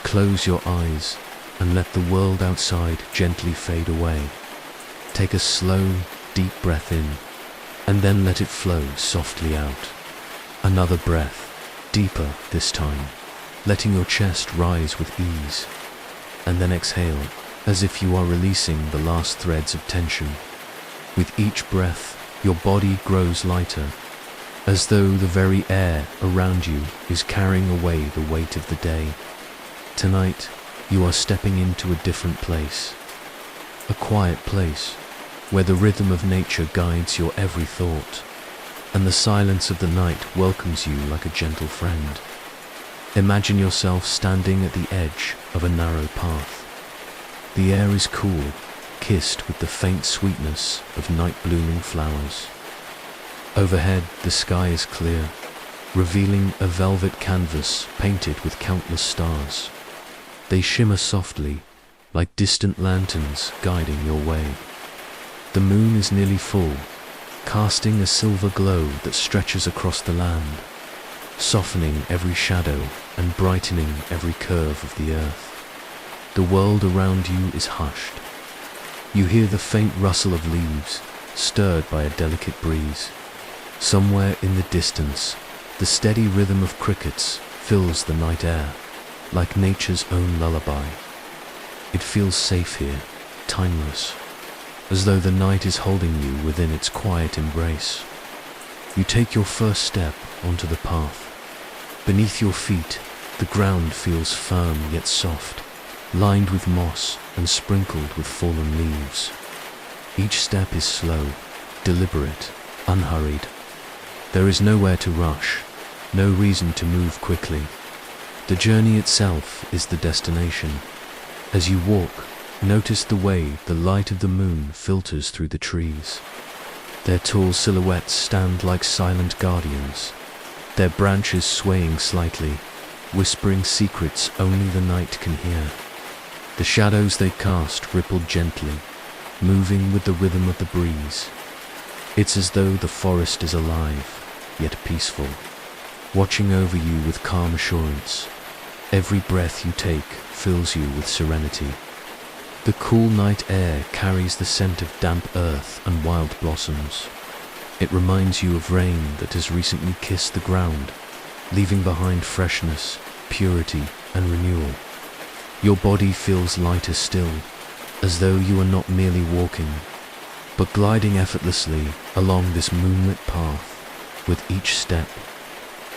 close your eyes and let the world outside gently fade away. Take a slow, deep breath in, and then let it flow softly out. Another breath, deeper this time, letting your chest rise with ease. And then exhale, as if you are releasing the last threads of tension. With each breath, your body grows lighter, as though the very air around you is carrying away the weight of the day. Tonight, you are stepping into a different place. A quiet place, where the rhythm of nature guides your every thought, and the silence of the night welcomes you like a gentle friend. Imagine yourself standing at the edge of a narrow path. The air is cool, kissed with the faint sweetness of night-blooming flowers. Overhead, the sky is clear, revealing a velvet canvas painted with countless stars. They shimmer softly, like distant lanterns guiding your way. The moon is nearly full, casting a silver glow that stretches across the land, softening every shadow and brightening every curve of the earth. The world around you is hushed. You hear the faint rustle of leaves, stirred by a delicate breeze. Somewhere in the distance, the steady rhythm of crickets fills the night air, like nature's own lullaby. It feels safe here, timeless, as though the night is holding you within its quiet embrace. You take your first step onto the path. Beneath your feet, the ground feels firm yet soft, lined with moss and sprinkled with fallen leaves. Each step is slow, deliberate, unhurried. There is nowhere to rush, no reason to move quickly. The journey itself is the destination. As you walk, notice the way the light of the moon filters through the trees. Their tall silhouettes stand like silent guardians, their branches swaying slightly, whispering secrets only the night can hear. The shadows they cast ripple gently, moving with the rhythm of the breeze. It's as though the forest is alive, yet peaceful, watching over you with calm assurance. Every breath you take fills you with serenity. The cool night air carries the scent of damp earth and wild blossoms. It reminds you of rain that has recently kissed the ground, leaving behind freshness, purity, and renewal. Your body feels lighter still, as though you are not merely walking, but gliding effortlessly along this moonlit path. With each step,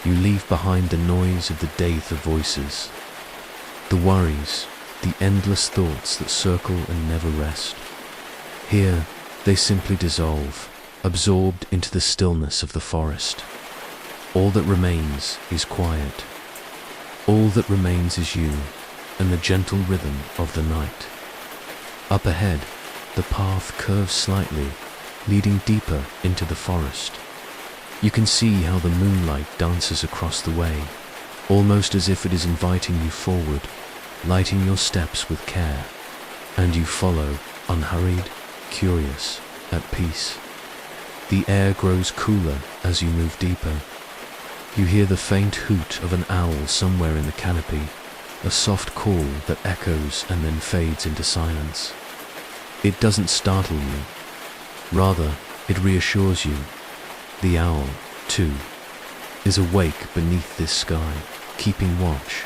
you leave behind the noise of the day, the voices, the worries, the endless thoughts that circle and never rest. Here, they simply dissolve, absorbed into the stillness of the forest. All that remains is quiet. All that remains is you, and the gentle rhythm of the night. Up ahead, the path curves slightly, leading deeper into the forest. You can see how the moonlight dances across the way, almost as if it is inviting you forward, lighting your steps with care. And you follow, unhurried, curious, at peace. The air grows cooler as you move deeper. You hear the faint hoot of an owl somewhere in the canopy, a soft call that echoes and then fades into silence. It doesn't startle you. Rather, it reassures you. The owl, too, is awake beneath this sky, keeping watch.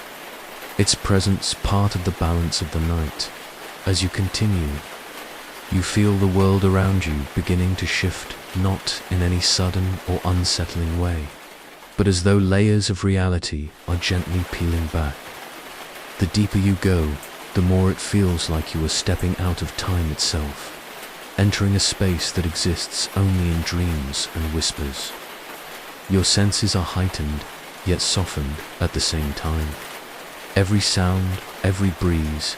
Its presence part of the balance of the night. As you continue, you feel the world around you beginning to shift, not in any sudden or unsettling way, but as though layers of reality are gently peeling back. The deeper you go, the more it feels like you are stepping out of time itself, entering a space that exists only in dreams and whispers. Your senses are heightened, yet softened at the same time. Every sound, every breeze,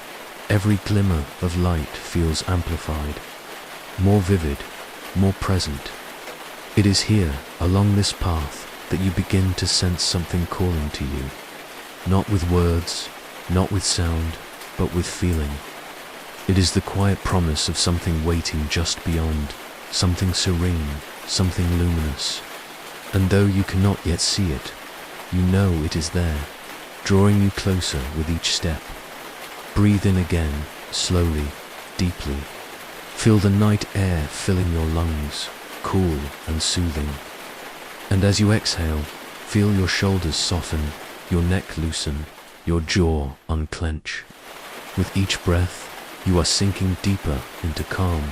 every glimmer of light feels amplified, more vivid, more present. It is here, along this path, that you begin to sense something calling to you, not with words, not with sound, but with feeling. It is the quiet promise of something waiting just beyond, something serene, something luminous. And though you cannot yet see it, you know it is there, drawing you closer with each step. Breathe in again, slowly, deeply. Feel the night air filling your lungs, cool and soothing. And as you exhale, feel your shoulders soften, your neck loosen, your jaw unclench. With each breath, you are sinking deeper into calm,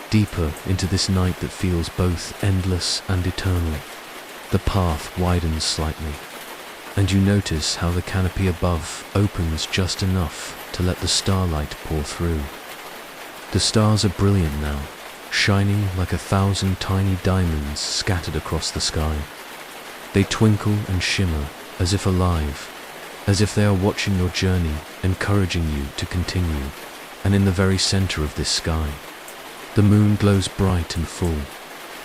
deeper into this night that feels both endless and eternal. The path widens slightly, and you notice how the canopy above opens just enough to let the starlight pour through. The stars are brilliant now, shining like 1,000 tiny diamonds scattered across the sky. They twinkle and shimmer as if alive, as if they are watching your journey, encouraging you to continue. And in the very center of this sky, the moon glows bright and full,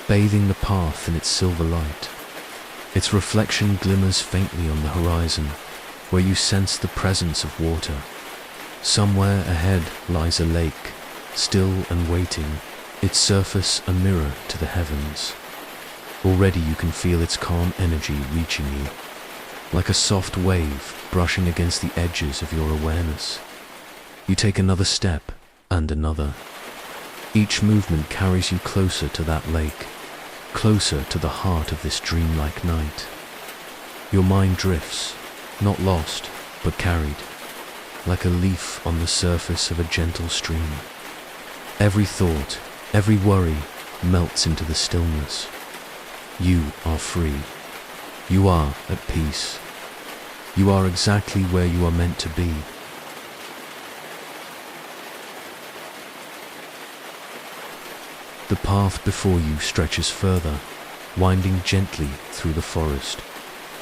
bathing the path in its silver light. Its reflection glimmers faintly on the horizon, where you sense the presence of water. Somewhere ahead lies a lake, still and waiting, its surface a mirror to the heavens. Already you can feel its calm energy reaching you, like a soft wave brushing against the edges of your awareness. You take another step, and another. Each movement carries you closer to that lake, closer to the heart of this dreamlike night. Your mind drifts, not lost, but carried, like a leaf on the surface of a gentle stream. Every thought, every worry melts into the stillness. You are free. You are at peace. You are exactly where you are meant to be. The path before you stretches further, winding gently through the forest.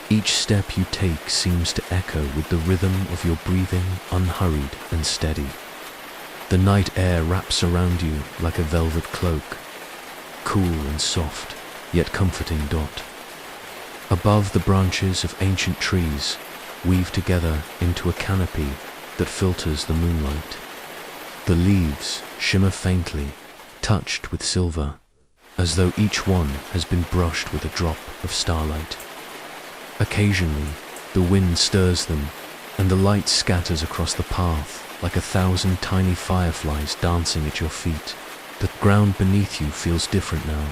Each step you take seems to echo with the rhythm of your breathing, unhurried and steady. The night air wraps around you like a velvet cloak, cool and soft, yet comforting dot. Above, the branches of ancient trees weave together into a canopy that filters the moonlight. The leaves shimmer faintly, touched with silver, as though each one has been brushed with a drop of starlight. Occasionally, the wind stirs them, and the light scatters across the path like 1,000 tiny fireflies dancing at your feet. The ground beneath you feels different now.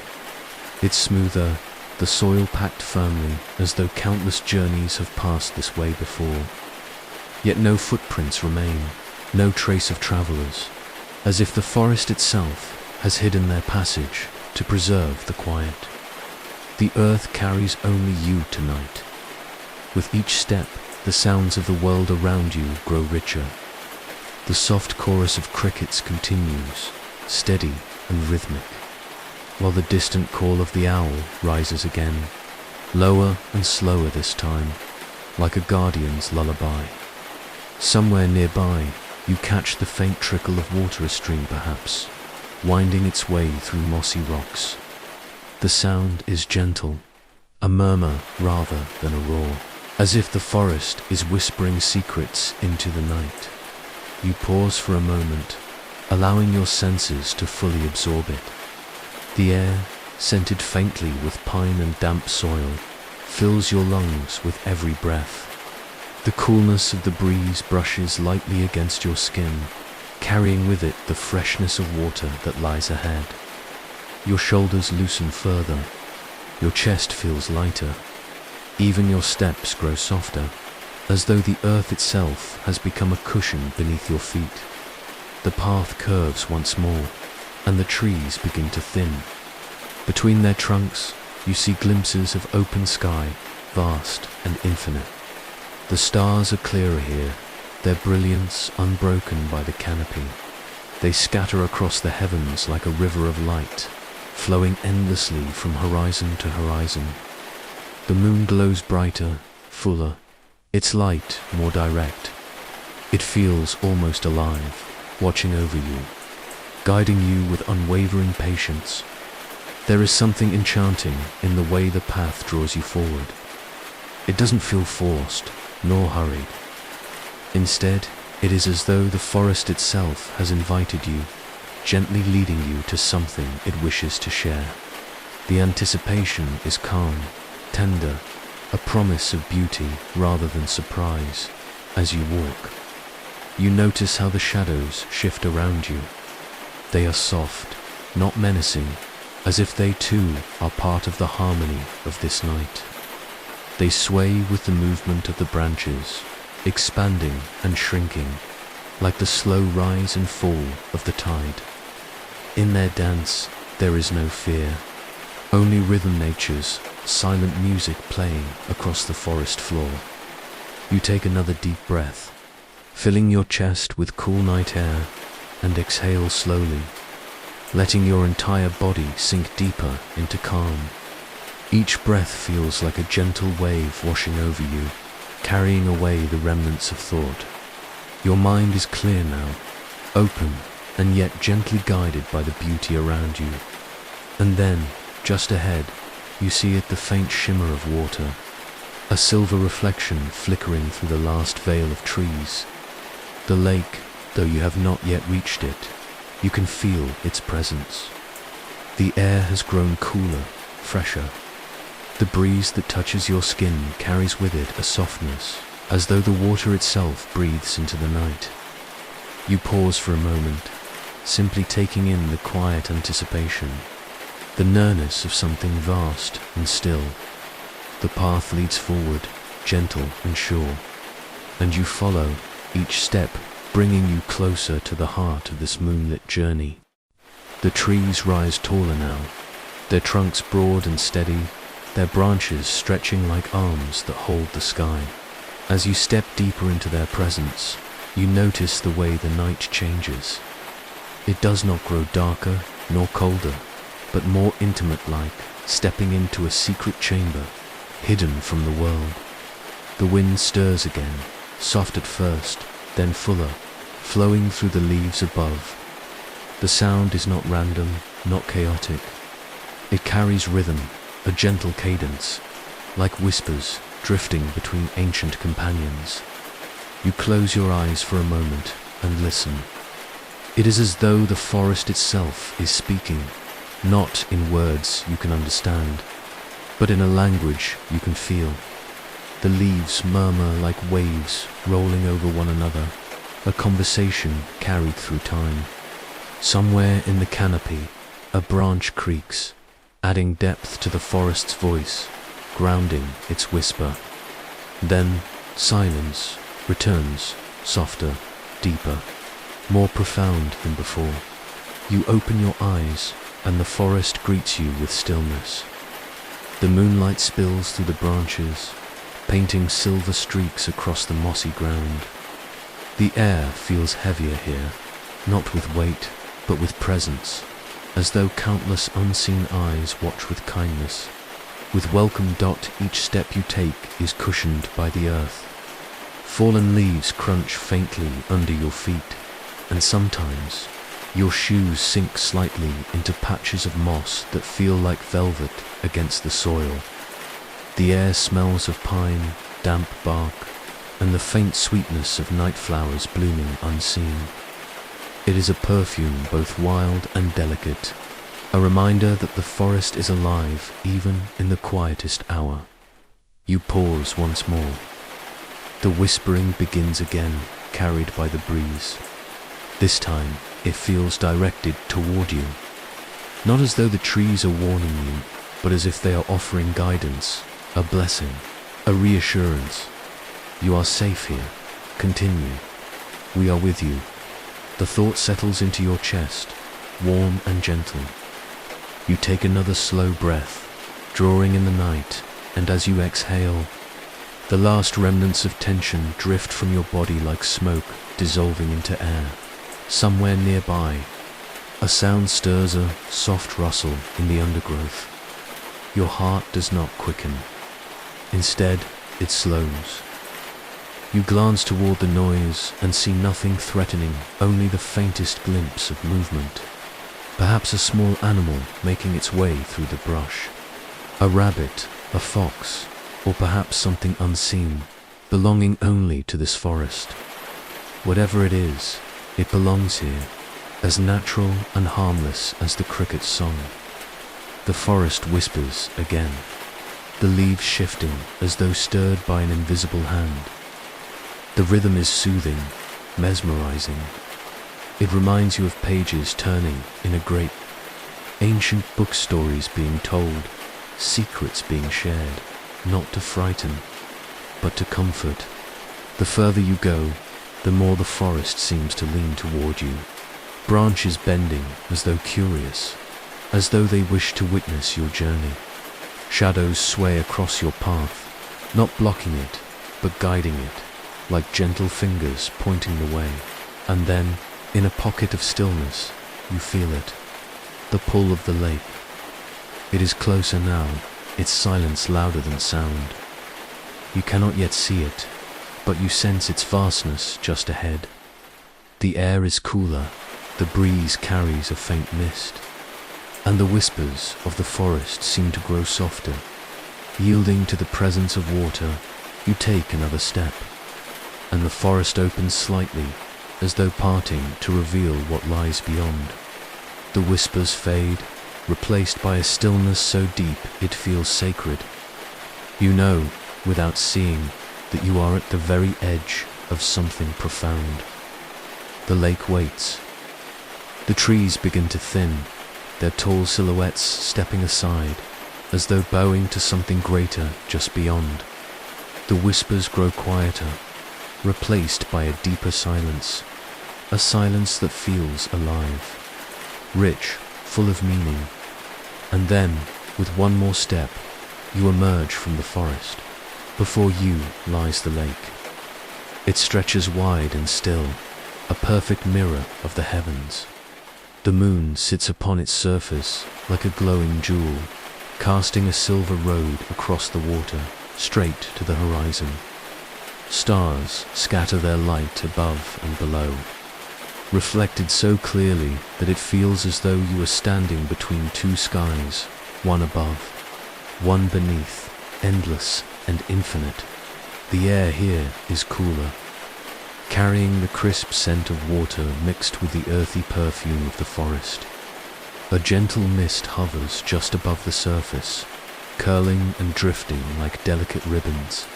It's smoother, the soil packed firmly, as though countless journeys have passed this way before. Yet no footprints remain, no trace of travelers, as if the forest itself has hidden their passage to preserve the quiet. The earth carries only you tonight. With each step, the sounds of the world around you grow richer. The soft chorus of crickets continues, steady and rhythmic, while the distant call of the owl rises again, lower and slower this time, like a guardian's lullaby. Somewhere nearby, you catch the faint trickle of water, a stream perhaps, winding its way through mossy rocks. The sound is gentle, a murmur rather than a roar, as if the forest is whispering secrets into the night. You pause for a moment, allowing your senses to fully absorb it. The air, scented faintly with pine and damp soil, fills your lungs with every breath. The coolness of the breeze brushes lightly against your skin, carrying with it the freshness of water that lies ahead. Your shoulders loosen further, your chest feels lighter, even your steps grow softer, as though the earth itself has become a cushion beneath your feet. The path curves once more, and the trees begin to thin. Between their trunks, you see glimpses of open sky, vast and infinite. The stars are clearer here, their brilliance unbroken by the canopy. They scatter across the heavens like a river of light, flowing endlessly from horizon to horizon. The moon glows brighter, fuller, its light more direct. It feels almost alive, watching over you, guiding you with unwavering patience. There is something enchanting in the way the path draws you forward. It doesn't feel forced, nor hurried. Instead, it is as though the forest itself has invited you, gently leading you to something it wishes to share. The anticipation is calm, tender, a promise of beauty rather than surprise as you walk. You notice how the shadows shift around you. They are soft, not menacing, as if they too are part of the harmony of this night. They sway with the movement of the branches, expanding and shrinking, like the slow rise and fall of the tide. In their dance, there is no fear, only rhythm nature's silent music playing across the forest floor. You take another deep breath, filling your chest with cool night air, and exhale slowly, letting your entire body sink deeper into calm. Each breath feels like a gentle wave washing over you, carrying away the remnants of thought. Your mind is clear now, open, and yet gently guided by the beauty around you. And then, just ahead, you see it, the faint shimmer of water, a silver reflection flickering through the last veil of trees. The lake, though you have not yet reached it, you can feel its presence. The air has grown cooler, fresher. The breeze that touches your skin carries with it a softness, as though the water itself breathes into the night. You pause for a moment, simply taking in the quiet anticipation, the nearness of something vast and still. The path leads forward, gentle and sure, and you follow, each step bringing you closer to the heart of this moonlit journey. The trees rise taller now, their trunks broad and steady, their branches stretching like arms that hold the sky. As you step deeper into their presence, you notice the way the night changes. It does not grow darker nor colder, but more intimate-like, stepping into a secret chamber, hidden from the world. The wind stirs again, soft at first, then fuller, flowing through the leaves above. The sound is not random, not chaotic. It carries rhythm, a gentle cadence, like whispers drifting between ancient companions. You close your eyes for a moment and listen. It is as though the forest itself is speaking, not in words you can understand, but in a language you can feel. The leaves murmur like waves rolling over one another, a conversation carried through time. Somewhere in the canopy, a branch creaks, adding depth to the forest's voice, grounding its whisper. Then silence returns, softer, deeper, more profound than before. You open your eyes, and the forest greets you with stillness. The moonlight spills through the branches, painting silver streaks across the mossy ground. The air feels heavier here, not with weight, but with presence, as though countless unseen eyes watch with kindness. With welcome dot, each step you take is cushioned by the earth. Fallen leaves crunch faintly under your feet, and sometimes your shoes sink slightly into patches of moss that feel like velvet against the soil. The air smells of pine, damp bark, and the faint sweetness of night flowers blooming unseen. It is a perfume both wild and delicate, a reminder that the forest is alive even in the quietest hour. You pause once more. The whispering begins again, carried by the breeze. This time, it feels directed toward you, not as though the trees are warning you, but as if they are offering guidance, a blessing, a reassurance. You are safe here. Continue. We are with you. The thought settles into your chest, warm and gentle. You take another slow breath, drawing in the night, and as you exhale, the last remnants of tension drift from your body like smoke dissolving into air. Somewhere nearby, a sound stirs, a soft rustle in the undergrowth. Your heart does not quicken. Instead, it slows. You glance toward the noise and see nothing threatening, only the faintest glimpse of movement. Perhaps a small animal making its way through the brush. A rabbit, a fox, or perhaps something unseen, belonging only to this forest. Whatever it is, it belongs here, as natural and harmless as the cricket's song. The forest whispers again, the leaves shifting as though stirred by an invisible hand. The rhythm is soothing, mesmerizing. It reminds you of pages turning in a great, ancient book, stories being told, secrets being shared, not to frighten, but to comfort. The further you go, the more the forest seems to lean toward you, branches bending as though curious, as though they wish to witness your journey. Shadows sway across your path, not blocking it, but guiding it, like gentle fingers pointing the way. And then, in a pocket of stillness, you feel it, the pull of the lake. It is closer now, its silence louder than sound. You cannot yet see it, but you sense its vastness just ahead. The air is cooler, the breeze carries a faint mist, and the whispers of the forest seem to grow softer. Yielding to the presence of water, you take another step, and the forest opens slightly, as though parting to reveal what lies beyond. The whispers fade, replaced by a stillness so deep it feels sacred. You know, without seeing, that you are at the very edge of something profound. The lake waits. The trees begin to thin, their tall silhouettes stepping aside, as though bowing to something greater just beyond. The whispers grow quieter, replaced by a deeper silence, a silence that feels alive, rich, full of meaning. And then, with one more step, you emerge from the forest. Before you lies the lake. It stretches wide and still, a perfect mirror of the heavens. The moon sits upon its surface like a glowing jewel, casting a silver road across the water, straight to the horizon. Stars scatter their light above and below, reflected so clearly that it feels as though you are standing between two skies, one above, one beneath, endless and infinite. The air here is cooler, carrying the crisp scent of water mixed with the earthy perfume of the forest. A gentle mist hovers just above the surface, curling and drifting like delicate ribbons.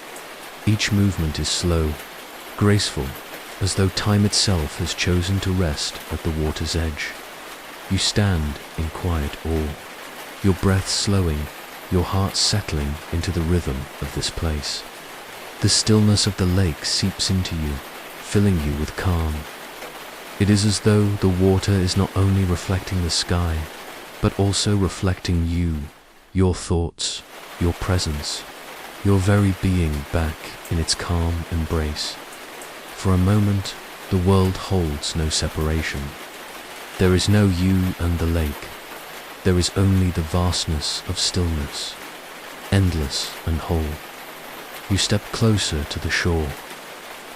Each movement is slow, graceful, as though time itself has chosen to rest at the water's edge. You stand in quiet awe, your breath slowing, your heart settling into the rhythm of this place. The stillness of the lake seeps into you, filling you with calm. It is as though the water is not only reflecting the sky, but also reflecting you, your thoughts, your presence, your very being back in its calm embrace. For a moment, the world holds no separation. There is no you and the lake. There is only the vastness of stillness, endless and whole. You step closer to the shore.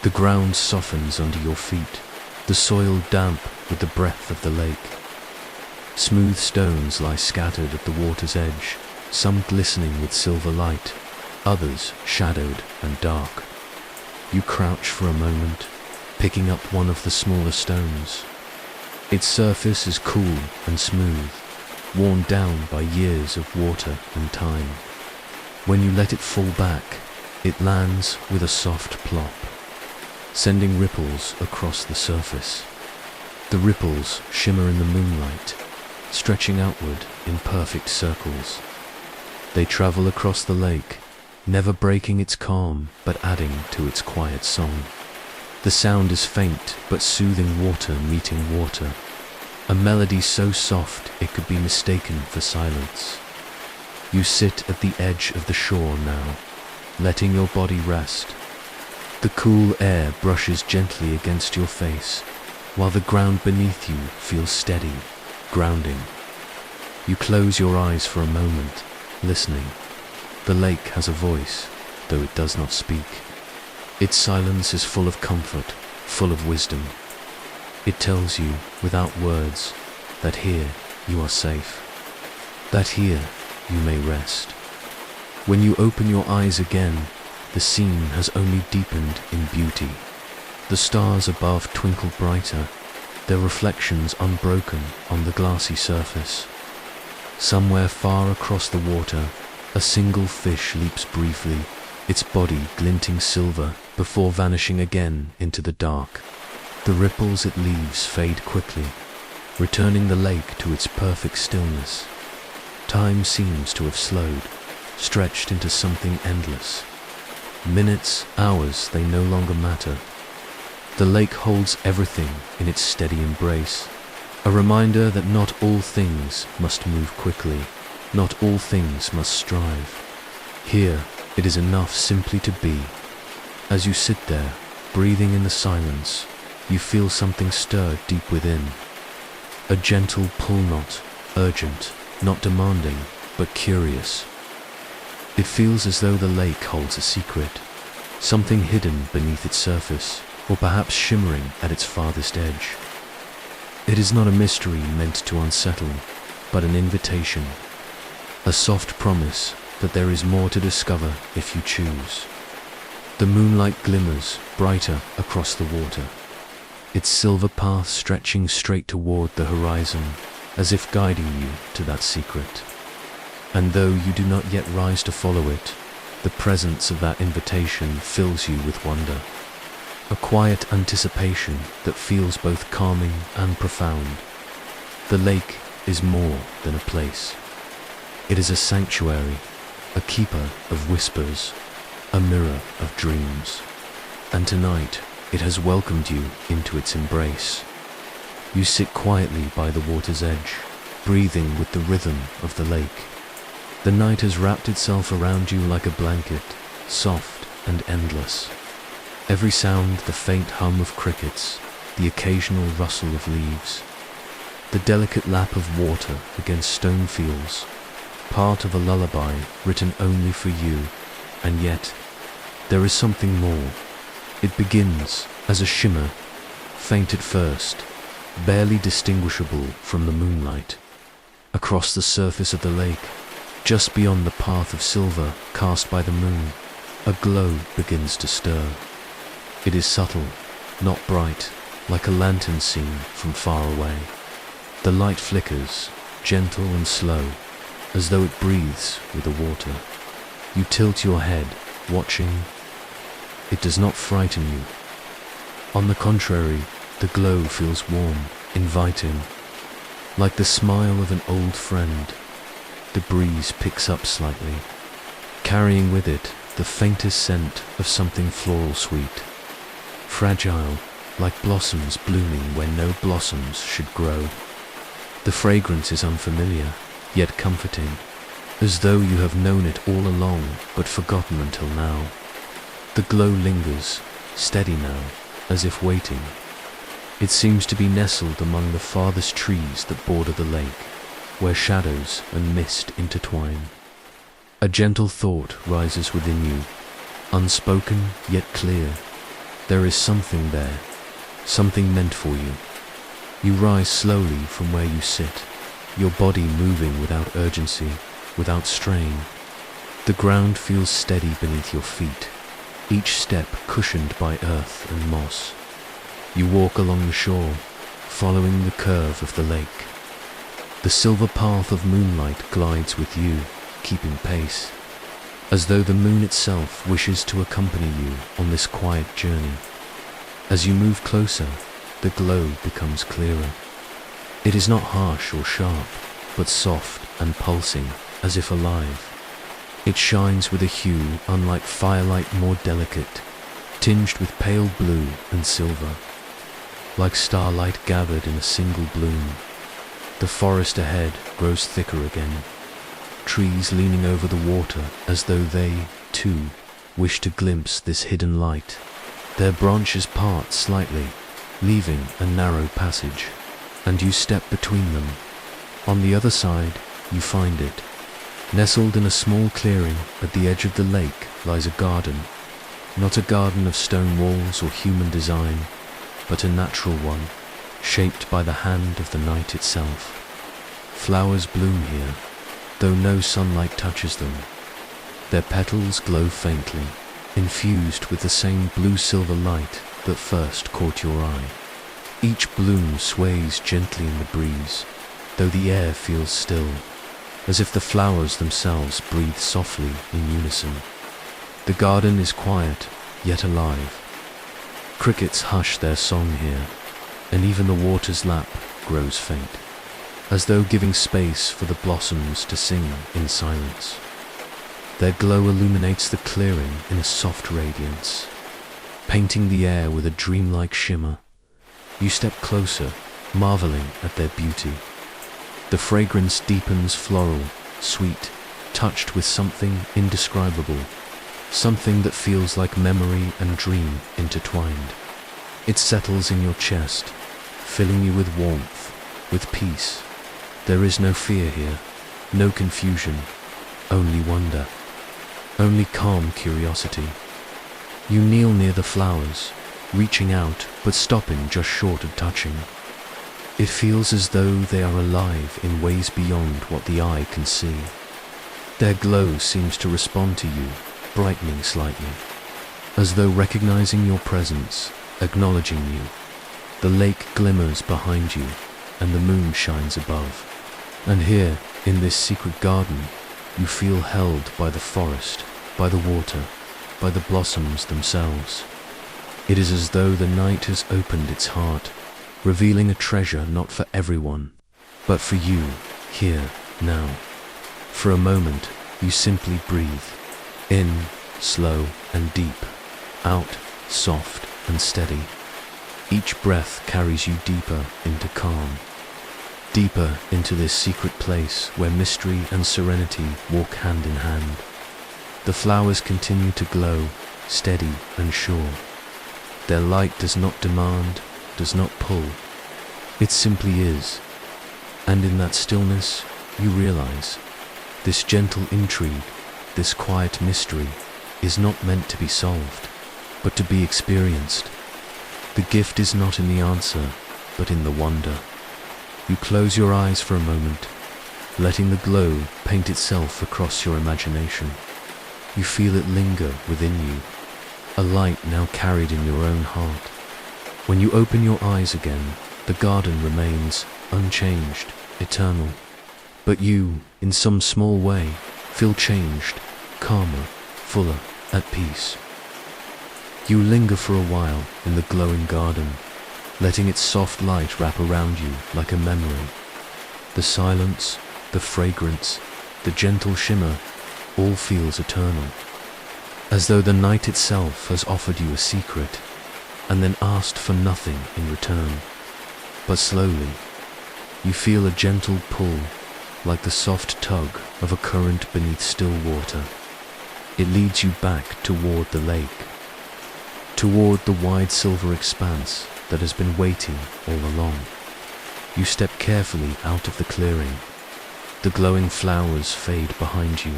The ground softens under your feet, the soil damp with the breath of the lake. Smooth stones lie scattered at the water's edge, some glistening with silver light, others shadowed and dark. You crouch for a moment, picking up one of the smaller stones. Its surface is cool and smooth, worn down by years of water and time. When you let it fall back, it lands with a soft plop, sending ripples across the surface. The ripples shimmer in the moonlight, stretching outward in perfect circles. They travel across the lake, never breaking its calm but adding to its quiet song. The sound is faint but soothing, water meeting water, a melody so soft it could be mistaken for silence. You sit at the edge of the shore now, letting your body rest. The cool air brushes gently against your face, while the ground beneath you feels steady, grounding. You close your eyes for a moment, listening. The lake has a voice, though it does not speak. Its silence is full of comfort, full of wisdom. It tells you, without words, that here you are safe, that here you may rest. When you open your eyes again, the scene has only deepened in beauty. The stars above twinkle brighter, their reflections unbroken on the glassy surface. Somewhere far across the water, a single fish leaps briefly, its body glinting silver before vanishing again into the dark. The ripples it leaves fade quickly, returning the lake to its perfect stillness. Time seems to have slowed, stretched into something endless. Minutes, hours, they no longer matter. The lake holds everything in its steady embrace, a reminder that not all things must move quickly, not all things must strive. Here, it is enough simply to be. As you sit there, breathing in the silence, you feel something stir deep within. A gentle pull knot, urgent, not demanding, but curious. It feels as though the lake holds a secret, something hidden beneath its surface, or perhaps shimmering at its farthest edge. It is not a mystery meant to unsettle, but an invitation, a soft promise that there is more to discover if you choose. The moonlight glimmers brighter across the water, its silver path stretching straight toward the horizon, as if guiding you to that secret. And though you do not yet rise to follow it, the presence of that invitation fills you with wonder, a quiet anticipation that feels both calming and profound. The lake is more than a place. It is a sanctuary, a keeper of whispers, a mirror of dreams. And tonight, it has welcomed you into its embrace. You sit quietly by the water's edge, breathing with the rhythm of the lake. The night has wrapped itself around you like a blanket, soft and endless. Every sound, the faint hum of crickets, the occasional rustle of leaves, the delicate lap of water against stone fields, part of a lullaby written only for you, and yet there is something more. It begins as a shimmer, faint at first, barely distinguishable from the moonlight. Across the surface of the lake, just beyond the path of silver cast by the moon, a glow begins to stir. It is subtle, not bright, like a lantern seen from far away. The light flickers, gentle and slow, as though it breathes with the water. You tilt your head, watching. It does not frighten you. On the contrary, the glow feels warm, inviting, like the smile of an old friend. The breeze picks up slightly, carrying with it the faintest scent of something floral sweet, fragile, like blossoms blooming where no blossoms should grow. The fragrance is unfamiliar, yet comforting, as though you have known it all along but forgotten until now. The glow lingers, steady now, as if waiting. It seems to be nestled among the farthest trees that border the lake, where shadows and mist intertwine. A gentle thought rises within you, unspoken yet clear. There is something there, something meant for you. You rise slowly from where you sit, your body moving without urgency, without strain. The ground feels steady beneath your feet, each step cushioned by earth and moss. You walk along the shore, following the curve of the lake. The silver path of moonlight glides with you, keeping pace, as though the moon itself wishes to accompany you on this quiet journey. As you move closer, the glow becomes clearer. It is not harsh or sharp, but soft and pulsing, as if alive. It shines with a hue unlike firelight, more delicate, tinged with pale blue and silver, like starlight gathered in a single bloom. The forest ahead grows thicker again, trees leaning over the water as though they, too, wish to glimpse this hidden light. Their branches part slightly, leaving a narrow passage, and you step between them. On the other side, you find it. Nestled in a small clearing at the edge of the lake lies a garden, not a garden of stone walls or human design, but a natural one, shaped by the hand of the night itself. Flowers bloom here, though no sunlight touches them. Their petals glow faintly, infused with the same blue-silver light that first caught your eye. Each bloom sways gently in the breeze, though the air feels still, as if the flowers themselves breathe softly in unison. The garden is quiet, yet alive. Crickets hush their song here, and even the water's lap grows faint, as though giving space for the blossoms to sing in silence. Their glow illuminates the clearing in a soft radiance, painting the air with a dreamlike shimmer. You step closer, marveling at their beauty. The fragrance deepens floral, sweet, touched with something indescribable, something that feels like memory and dream intertwined. It settles in your chest, filling you with warmth, with peace. There is no fear here, no confusion, only wonder, only calm curiosity. You kneel near the flowers, reaching out but stopping just short of touching. It feels as though they are alive in ways beyond what the eye can see. Their glow seems to respond to you, brightening slightly, as though recognizing your presence, acknowledging you. The lake glimmers behind you, and the moon shines above. And here, in this secret garden, you feel held by the forest, by the water, by the blossoms themselves. It is as though the night has opened its heart, revealing a treasure not for everyone, but for you, here, now. For a moment, you simply breathe. In, slow and deep. Out, soft and steady. Each breath carries you deeper into calm. Deeper into this secret place where mystery and serenity walk hand in hand. The flowers continue to glow, steady and sure. Their light does not demand, does not pull. It simply is. And in that stillness, you realize, this gentle intrigue, this quiet mystery, is not meant to be solved, but to be experienced. The gift is not in the answer, but in the wonder. You close your eyes for a moment, letting the glow paint itself across your imagination. You feel it linger within you, a light now carried in your own heart. When you open your eyes again, the garden remains unchanged, eternal. But you, in some small way, feel changed, calmer, fuller, at peace. You linger for a while in the glowing garden, letting its soft light wrap around you like a memory. The silence, the fragrance, the gentle shimmer, all feels eternal, as though the night itself has offered you a secret, and then asked for nothing in return. But slowly, you feel a gentle pull, like the soft tug of a current beneath still water. It leads you back toward the lake, toward the wide silver expanse that has been waiting all along. You step carefully out of the clearing. The glowing flowers fade behind you,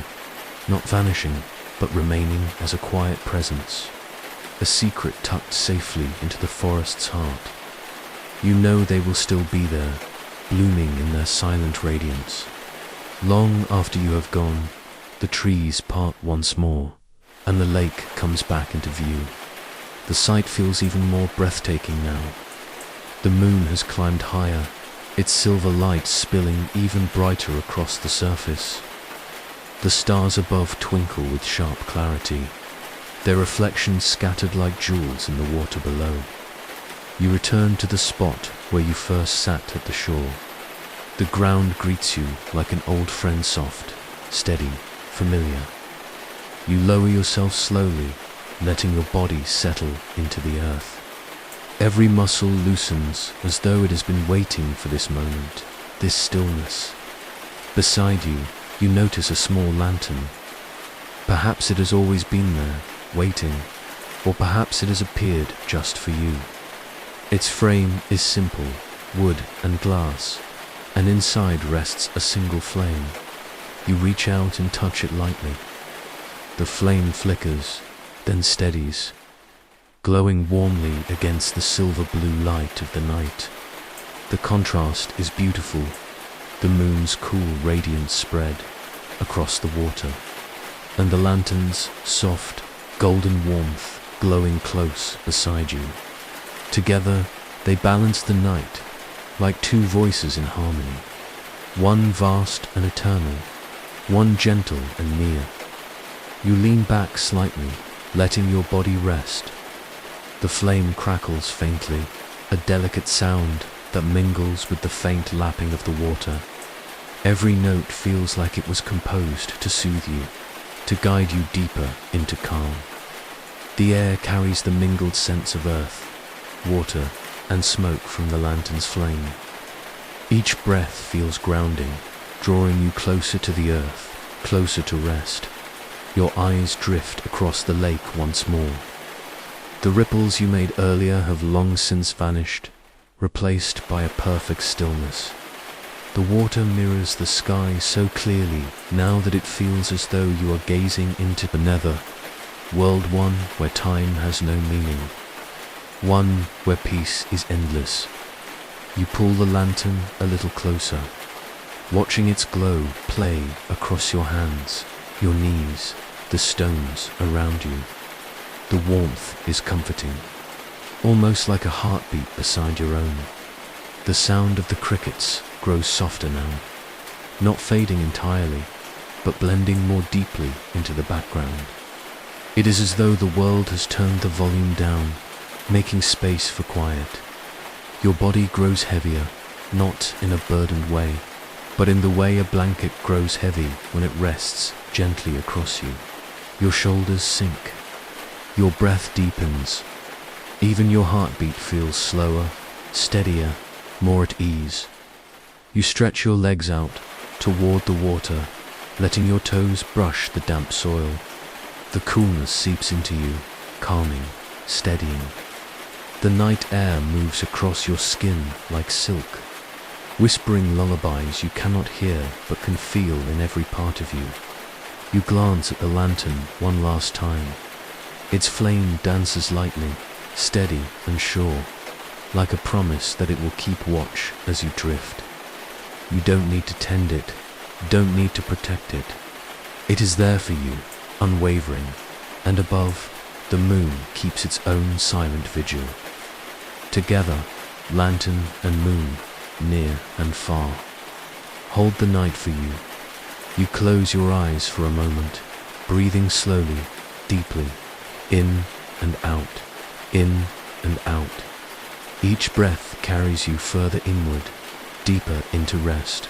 not vanishing, but remaining as a quiet presence, a secret tucked safely into the forest's heart. You know they will still be there, blooming in their silent radiance. Long after you have gone, the trees part once more, and the lake comes back into view. The sight feels even more breathtaking now. The moon has climbed higher, its silver light spilling even brighter across the surface. The stars above twinkle with sharp clarity, their reflections scattered like jewels in the water below. You return to the spot where you first sat at the shore. The ground greets you like an old friend, soft, steady, familiar. You lower yourself slowly, letting your body settle into the earth. Every muscle loosens as though it has been waiting for this moment, this stillness. Beside you, you notice a small lantern. Perhaps it has always been there, waiting, or perhaps it has appeared just for you. Its frame is simple, wood and glass, and inside rests a single flame. You reach out and touch it lightly. The flame flickers, then steadies, glowing warmly against the silver-blue light of the night. The contrast is beautiful, the moon's cool radiance spread across the water, and the lantern's soft, golden warmth glowing close beside you. Together, they balance the night, like two voices in harmony, one vast and eternal, one gentle and near. You lean back slightly, letting your body rest. The flame crackles faintly, a delicate sound that mingles with the faint lapping of the water. Every note feels like it was composed to soothe you, to guide you deeper into calm. The air carries the mingled scents of earth, water, and smoke from the lantern's flame. Each breath feels grounding, drawing you closer to the earth, closer to rest. Your eyes drift across the lake once more. The ripples you made earlier have long since vanished, replaced by a perfect stillness. The water mirrors the sky so clearly now that it feels as though you are gazing into the nether, world one where time has no meaning, one where peace is endless. You pull the lantern a little closer, watching its glow play across your hands, your knees, the stones around you. The warmth is comforting, almost like a heartbeat beside your own. The sound of the crickets grows softer now, not fading entirely, but blending more deeply into the background. It is as though the world has turned the volume down, making space for quiet. Your body grows heavier, not in a burdened way, but in the way a blanket grows heavy when it rests gently across you. Your shoulders sink. Your breath deepens. Even your heartbeat feels slower, steadier, more at ease. You stretch your legs out toward the water, letting your toes brush the damp soil. The coolness seeps into you, calming, steadying. The night air moves across your skin like silk, whispering lullabies you cannot hear but can feel in every part of you. You glance at the lantern one last time. Its flame dances lightly, steady and sure, like a promise that it will keep watch as you drift. You don't need to tend it, don't need to protect it. It is there for you, unwavering, and above, the moon keeps its own silent vigil. Together, lantern and moon, near and far, hold the night for you. You close your eyes for a moment, breathing slowly, deeply, in and out, in and out. Each breath carries you further inward, deeper into rest.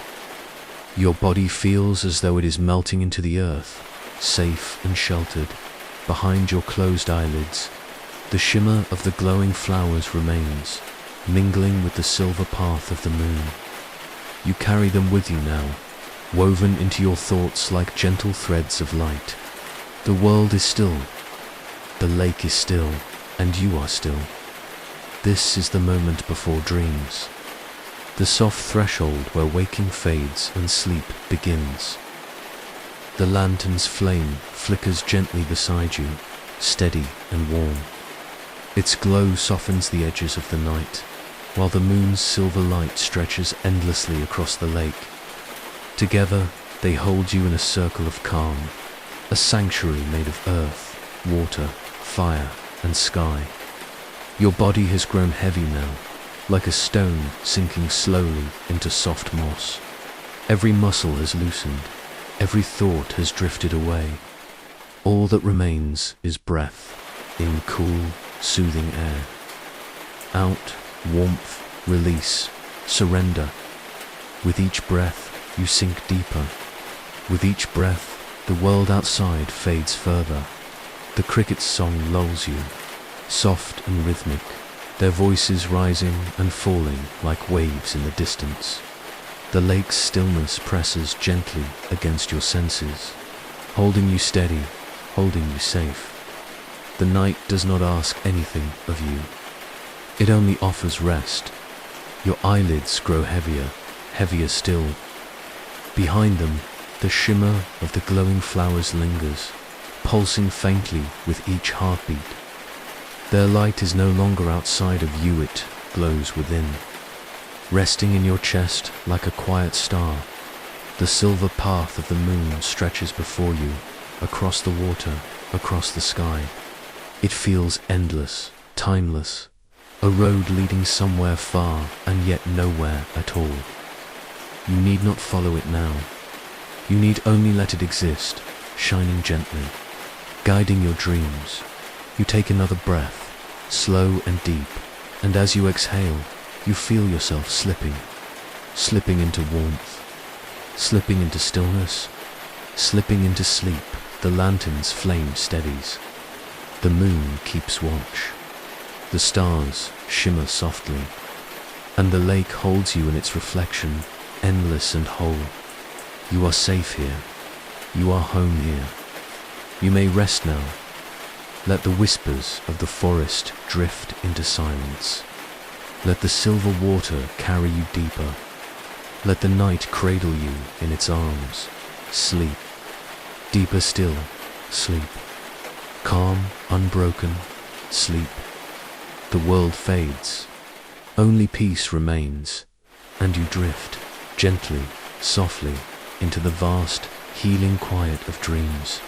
Your body feels as though it is melting into the earth, safe and sheltered. Behind your closed eyelids, the shimmer of the glowing flowers remains, mingling with the silver path of the moon. You carry them with you now, woven into your thoughts like gentle threads of light. The world is still, the lake is still, and you are still. This is the moment before dreams, the soft threshold where waking fades and sleep begins. The lantern's flame flickers gently beside you, steady and warm. Its glow softens the edges of the night, while the moon's silver light stretches endlessly across the lake. Together, they hold you in a circle of calm, a sanctuary made of earth, water, fire, and sky. Your body has grown heavy now, like a stone sinking slowly into soft moss. Every muscle has loosened, every thought has drifted away. All that remains is breath, in cool, soothing air. Out, warmth, release, surrender. With each breath, you sink deeper. With each breath, the world outside fades further. The cricket's song lulls you, soft and rhythmic, their voices rising and falling like waves in the distance. The lake's stillness presses gently against your senses, holding you steady, holding you safe. The night does not ask anything of you. It only offers rest. Your eyelids grow heavier, heavier still. Behind them, the shimmer of the glowing flowers lingers, pulsing faintly with each heartbeat. Their light is no longer outside of you, it glows within. Resting in your chest like a quiet star, the silver path of the moon stretches before you, across the water, across the sky. It feels endless, timeless, a road leading somewhere far and yet nowhere at all. You need not follow it now. You need only let it exist, shining gently, guiding your dreams. You take another breath, slow and deep, and as you exhale, you feel yourself slipping into warmth, slipping into stillness, slipping into sleep. The lantern's flame steadies. The moon keeps watch. The stars shimmer softly, and the lake holds you in its reflection, endless and whole. You are safe here. You are home here. You may rest now. Let the whispers of the forest drift into silence. Let the silver water carry you deeper. Let the night cradle you in its arms. Sleep. Deeper still, sleep. Calm, unbroken, sleep. The world fades. Only peace remains, and you drift, gently, softly, into the vast, healing quiet of dreams.